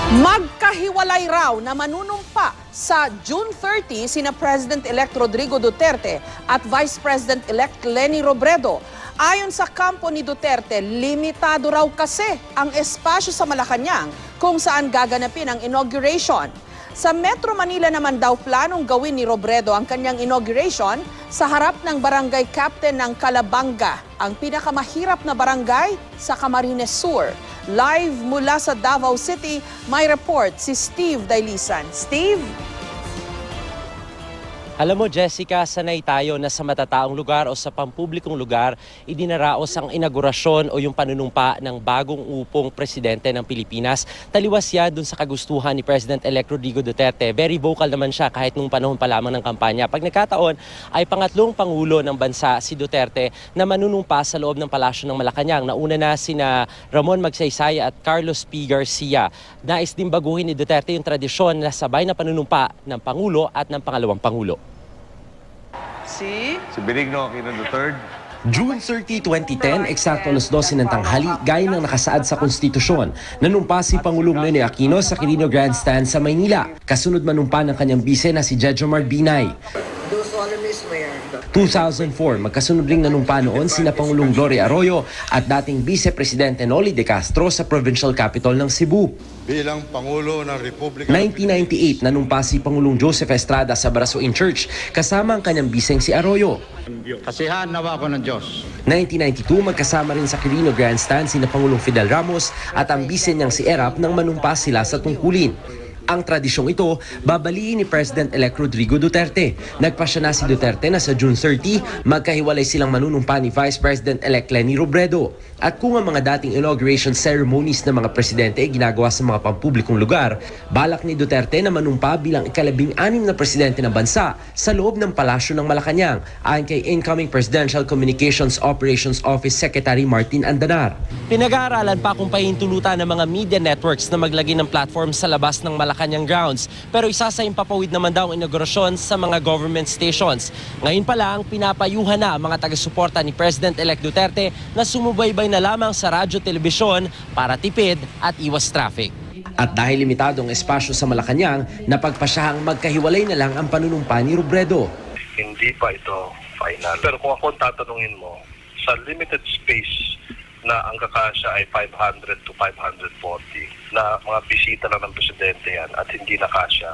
Magkahiwalay raw na manunumpa sa June 30 sina President-elect Rodrigo Duterte at Vice President-elect Leni Robredo. Ayon sa kampo ni Duterte, limitado raw kasi ang espasyo sa Malacanang kung saan gaganapin ang inauguration. Sa Metro Manila naman daw planong gawin ni Robredo ang kanyang inauguration sa harap ng barangay captain ng Calabanga, ang pinakamahirap na barangay sa Camarines Sur. Live mula sa Davao City, may report si Steve Dailisan. Steve? Alam mo, Jessica, sanay tayo na sa matataong lugar o sa pampublikong lugar, idinaraos ang inaugurasyon o yung panunumpa ng bagong upong presidente ng Pilipinas. Taliwas yan dun sa kagustuhan ni President-elect Rodrigo Duterte. Very vocal naman siya kahit nung panahon pa lamang ng kampanya. Pag nagkataon, ay pangatlong pangulo ng bansa si Duterte na manunumpa sa loob ng Palasyo ng Malacanang. Nauna na sina Ramon Magsaysay at Carlos P. Garcia. Nais din baguhin ni Duterte yung tradisyon na sabay na panunumpa ng Pangulo at ng pangalawang Pangulo. Si Benigno Aquino III. June 30, 2010, eksakto alas 12 ng tanghali, gaya ng nakasaad sa konstitusyon, nanumpa si Pangulong Ninoy Aquino sa Quirino Grandstand sa Maynila. Kasunod manumpa ng kanyang bise na si Jejomar Binay. 2004, magkasunod ring nanumpa noon sina Pangulong Gloria Arroyo at dating Vice Presidente Noli De Castro sa provincial capital ng Cebu. Bilang Pangulo ng Republika 1998, nanumpa si Pangulong Joseph Estrada sa Barasuin Church kasama ang kanyang biseng si Arroyo. Kasihan nawa ko ng Diyos. 1992, magkasama rin sa Quirino Grandstand sina Pangulong Fidel Ramos at ang bise niyang si Erap nang manumpa sila sa tungkulin. Ang tradisyong ito, babaliin ni President-elect Rodrigo Duterte. Nagpasya na si Duterte na sa June 30, magkahiwalay silang manunumpa ni Vice President-elect Leni Robredo. At kung ang mga dating inauguration ceremonies ng mga presidente ay ginagawa sa mga pampublikong lugar, balak ni Duterte na manumpa bilang ika-16 na presidente ng bansa sa loob ng Palasyo ng Malacanang, ayon kay incoming Presidential Communications Operations Office Secretary Martin Andanar. Pinag-aaralan pa kung pahintulutan ng mga media networks na maglagay ng platform sa labas ng Malacanang grounds, pero isa sa impapawid naman daw ang inaugurasyon sa mga government stations. Ngayon pa lang, pinapayuhan na ang mga taga-suporta ni President-elect Duterte na sumubaybay na lamang sa radyo-telebisyon para tipid at iwas traffic. At dahil limitado ang espasyo sa Malacanang, napagpasyahang magkahiwalay na lang ang panunumpa ni Robredo. Hindi pa ito final. Pero kung ako tatanungin mo, sa limited space na ang kakasya ay 500 to 540 na mga bisita lang ng presidente yan at hindi nakasya.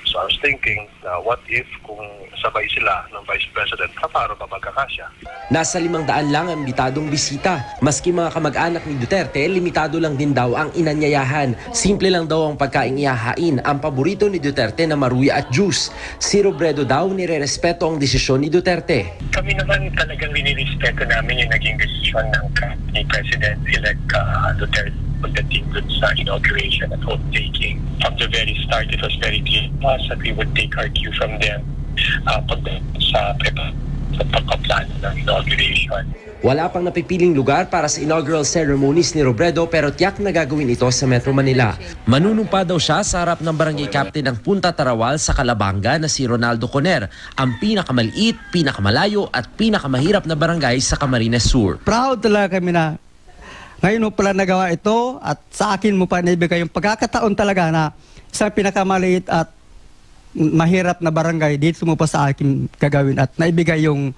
So I was thinking, what if kung sabay sila ng Vice President, paano ba magkakasya? Nasa 500 lang ang imbitadong bisita. Maski mga kamag-anak ni Duterte, limitado lang din daw ang inanyayahan. Simple lang daw ang pagkaing ihahain, ang paborito ni Duterte na maruya at juice. Si Robredo daw nire-respeto ang desisyon ni Duterte. Kami naman talagang ninirespeto namin yung naging desisyon ng ni President-elect Duterte pagdating dun sa inauguration at oath-taking. From the very start, it was very clear to us that we would take our cue from them pagdating sa pagkaplano ng inauguration. Wala pang napipiling lugar para sa inaugural ceremonies ni Robredo pero tiyak na gagawin ito sa Metro Manila. Manunumpa daw siya sa harap ng barangay captain ng Punta Tarawal sa Calabanga na si Ronaldo Coner, ang pinakamaliit, pinakamalayo at pinakamahirap na barangay sa Camarines Sur. Proud talaga kami na ngayon mo pala nagawa ito at sa akin mo pa naibigay yung pagkakataon talaga na isang pinakamaliit at mahirap na barangay dito mo pa sa akin gagawin at naibigay yung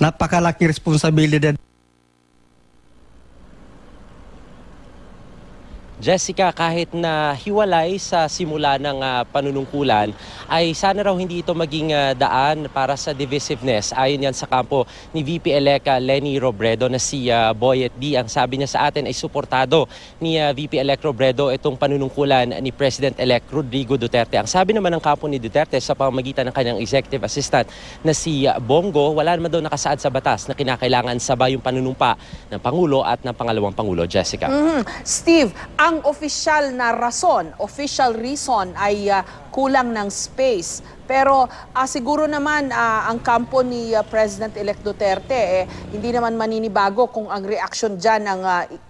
napakalaking responsibilidad. Jessica, kahit na hiwalay sa simula ng panunungkulan, ay sana raw hindi ito maging daan para sa divisiveness. Ayon yan sa kampo ni VP-elect Leni Robredo na si Boyet D. Ang sabi niya sa atin ay suportado ni VP-elect Robredo itong panunungkulan ni President-elect Rodrigo Duterte. Ang sabi naman ng kampo ni Duterte sa pamamagitan ng kanyang executive assistant na si Bongo, wala naman daw nakasaad sa batas na kinakailangan sabay yung panunumpa ng Pangulo at ng pangalawang Pangulo. Jessica. Steve, ang official na rason, official reason ay kulang ng space. Pero siguro naman ang kampo ni President-elect Duterte, hindi naman maninibago kung ang reaksyon dyan ng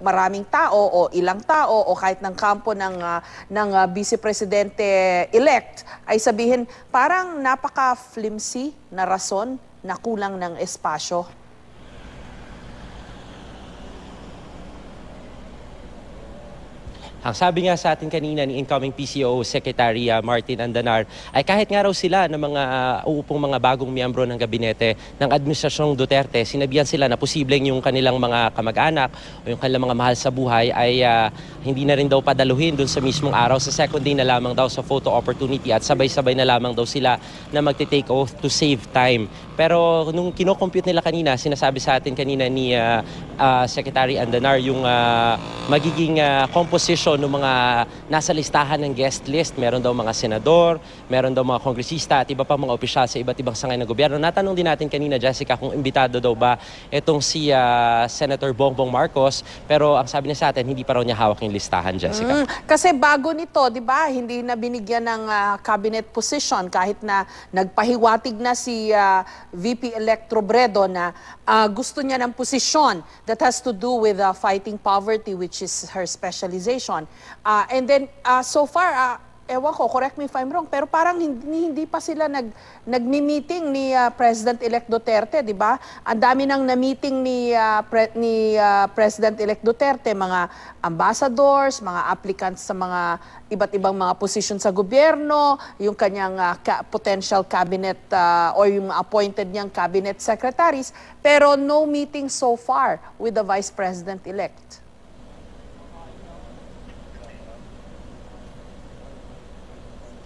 maraming tao o ilang tao o kahit ng kampo ng Vice Presidente-elect ay sabihin parang napaka-flimsy na rason na kulang ng espasyo. Ang sabi nga sa atin kanina ni incoming PCO Secretary Martin Andanar ay kahit nga raw sila ng mga uupong mga bagong miyembro ng gabinete ng Administrasyong Duterte, sinabihan sila na posibleng yung kanilang mga kamag-anak o yung kanilang mga mahal sa buhay ay hindi na rin daw padaluhin dun sa mismong araw. Sa second day na lamang daw sa photo opportunity at sabay-sabay na lamang daw sila na magte-take oath to save time. Pero nung kino-compute nila kanina, sinasabi sa atin kanina ni Secretary Andanar yung magiging composition ng mga nasa listahan ng guest list. Meron daw mga senador, meron daw mga kongresista at iba pang mga opisyal sa iba't ibang sangay ng gobyerno. Natanong din natin kanina, Jessica, kung imbitado daw ba itong si Senator Bongbong Marcos, pero ang sabi niya sa atin, hindi pa raw niya hawak yung listahan, Jessica. Kasi bago nito, di ba, hindi na binigyan ng cabinet position kahit na nagpahiwatig na si VP-elect Robredo na gusto niya ng posisyon that has to do with fighting poverty, which is her specialization. And then, so far, ewan ko, correct me if I'm wrong, pero parang hindi pa sila nagmi-meeting ni President-elect Duterte, di ba? Ang dami nang na-meeting ni President-elect Duterte, mga ambassadors, mga applicants sa mga iba't ibang mga posisyon sa gobyerno, yung kanyang potential cabinet or yung appointed niyang cabinet secretaries, pero no meeting so far with the Vice President-elect.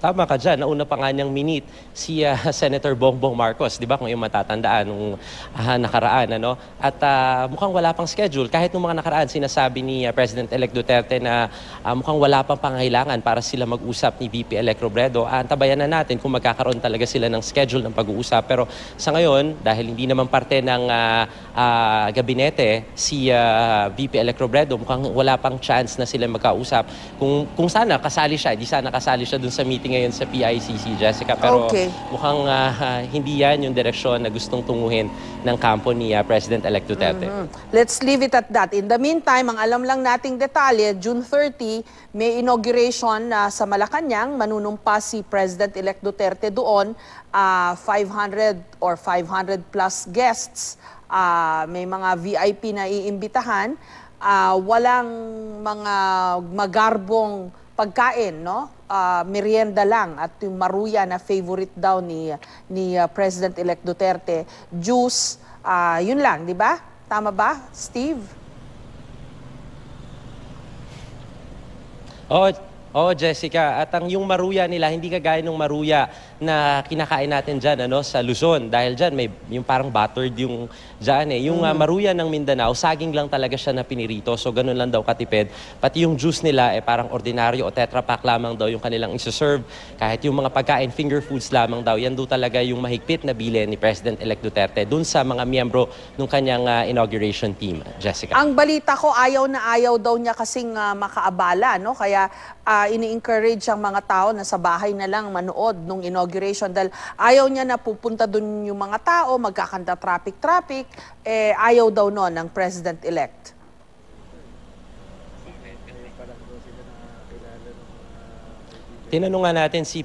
Tama ka dyan. Nauna pa nga niyang minute si Senator Bongbong Marcos, di ba, kung yung matatandaan nung nakaraan. Ano? At mukhang wala pang schedule. Kahit nung mga nakaraan, sinasabi ni President-elect Duterte na mukhang wala pang pangailangan para sila mag-usap ni VP-elect Robredo. Antabayan na natin kung magkakaroon talaga sila ng schedule ng pag-uusap. Pero sa ngayon, dahil hindi naman parte ng gabinete si VP-elect Robredo, mukhang wala pang chance na sila magkausap. Kung sana kasali siya, di sana kasali siya dun sa meeting ngayon sa PICC, Jessica. Pero mukhang hindi yan yung direksyon na gustong tunguhin ng kampo ni President-elect Duterte. Let's leave it at that. In the meantime, ang alam lang nating detalye, June 30, may inauguration sa Malacanang. Manunumpa si President-elect Duterte doon. 500 or 500 plus guests. May mga VIP na iimbitahan. Walang mga magarbong pagkain, no? Merienda lang at yung maruya na favorite daw ni President-elect Duterte, juice, yun lang, di ba? Tama ba, Steve? Oh, Jessica, at yung maruya nila, hindi kagaya ng maruya na kinakain natin dyan sa Luzon. Dahil dyan, may yung parang buttered yung dyan eh. Yung maruya ng Mindanao, saging lang talaga siya na pinirito. So, ganun lang daw katipid. Pati yung juice nila, parang ordinaryo o Tetra Pak lamang daw yung kanilang isa-serve. Kahit yung mga pagkain, finger foods lamang daw. Yan daw talaga yung mahigpit na bilin ni President-elect Duterte dun sa mga miyembro ng kanyang inauguration team, Jessica. Ang balita ko, ayaw na ayaw daw niya kasing makaabala, no? Kaya ini-encourage ang mga tao na sa bahay na lang manood nung inauguration dahil ayaw niya na pupunta dun yung mga tao, magkakanta traffic, ayaw daw noon ng President-elect. Tinanong nga natin si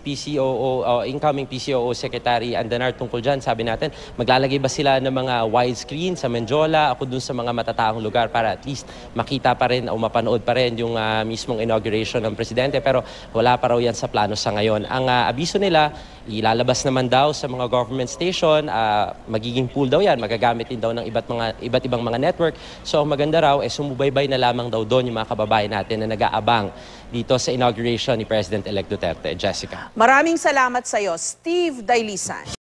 incoming PCOO Secretary Andanar tungkol dyan. Sabi natin, maglalagay ba sila ng mga widescreen sa Menjola, ako dun sa mga matataong lugar para at least makita pa rin o mapanood pa rin yung mismong inauguration ng Presidente. Pero wala pa raw yan sa plano sa ngayon. Ang abiso nila, ilalabas naman daw sa mga government station, magiging pool daw yan, magagamit din daw ng iba't ibang mga network. So maganda raw, sumubaybay na lamang daw doon yung mga kababayan natin na nag-aabang dito sa inauguration ni President-elect Duterte. Jessica. Maraming salamat sa iyo, Steve Dailisan.